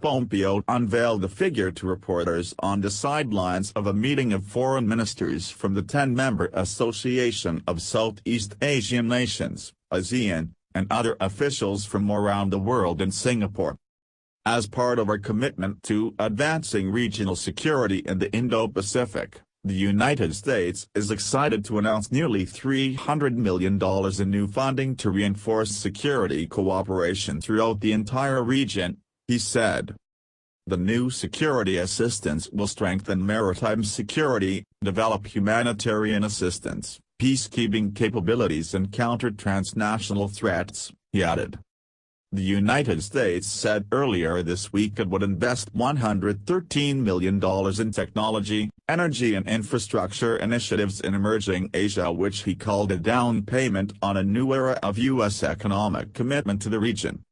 Pompeo unveiled the figure to reporters on the sidelines of a meeting of foreign ministers from the 10-member Association of Southeast Asian Nations, ASEAN, and other officials from around the world in Singapore. As part of our commitment to advancing regional security in the Indo-Pacific, the United States is excited to announce nearly $300 million in new funding to reinforce security cooperation throughout the entire region, he said. The new security assistance will strengthen maritime security, develop humanitarian assistance, peacekeeping capabilities and counter transnational threats, he added. The United States said earlier this week it would invest $113 million in technology, energy and infrastructure initiatives in emerging Asia, which he called a down payment on a new era of U.S. economic commitment to the region.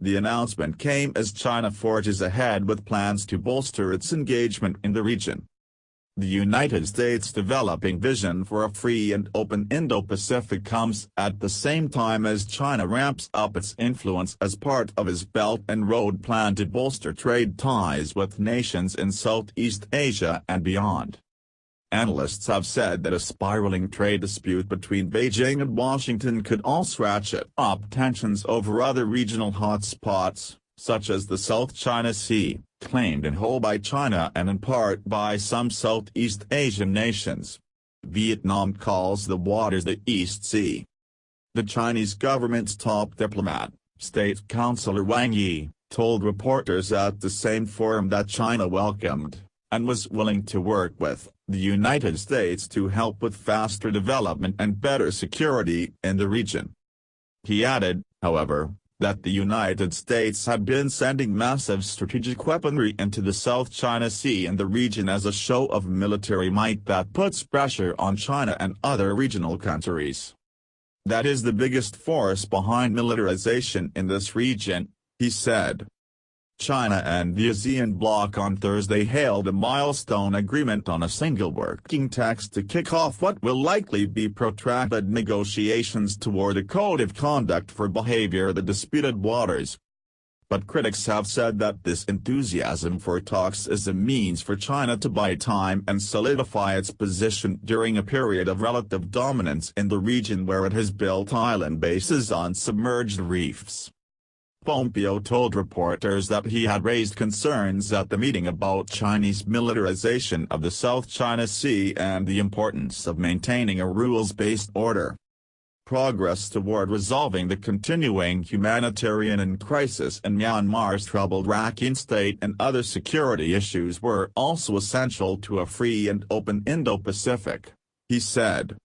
The announcement came as China forges ahead with plans to bolster its engagement in the region. The United States' developing vision for a free and open Indo-Pacific comes at the same time as China ramps up its influence as part of its Belt and Road plan to bolster trade ties with nations in Southeast Asia and beyond. Analysts have said that a spiraling trade dispute between Beijing and Washington could also ratchet up tensions over other regional hotspots, such as the South China Sea, claimed in whole by China and in part by some Southeast Asian nations. Vietnam calls the waters the East Sea. The Chinese government's top diplomat, State Councilor Wang Yi, told reporters at the same forum that China welcomed, and was willing to work with, the United States to help with faster development and better security in the region. He added, however, that the United States had been sending massive strategic weaponry into the South China Sea and the region as a show of military might that puts pressure on China and other regional countries. That is the biggest force behind militarization in this region, he said. China and the ASEAN bloc on Thursday hailed a milestone agreement on a single working text to kick off what will likely be protracted negotiations toward a code of conduct for behavior in the disputed waters. But critics have said that this enthusiasm for talks is a means for China to buy time and solidify its position during a period of relative dominance in the region where it has built island bases on submerged reefs. Pompeo told reporters that he had raised concerns at the meeting about Chinese militarization of the South China Sea and the importance of maintaining a rules-based order. Progress toward resolving the continuing humanitarian crisis in Myanmar's troubled Rakhine state and other security issues were also essential to a free and open Indo-Pacific, he said.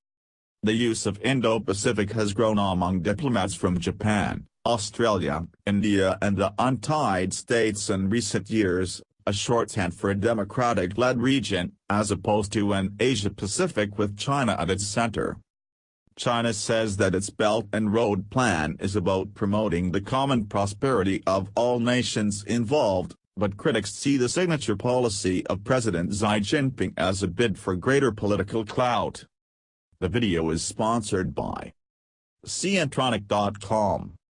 The use of Indo-Pacific has grown among diplomats from Japan, Australia, India and the United States in recent years, a shorthand for a democratic-led region, as opposed to an Asia-Pacific with China at its center. China says that its Belt and Road plan is about promoting the common prosperity of all nations involved, but critics see the signature policy of President Xi Jinping as a bid for greater political clout. The video is sponsored by Ciantronic.com.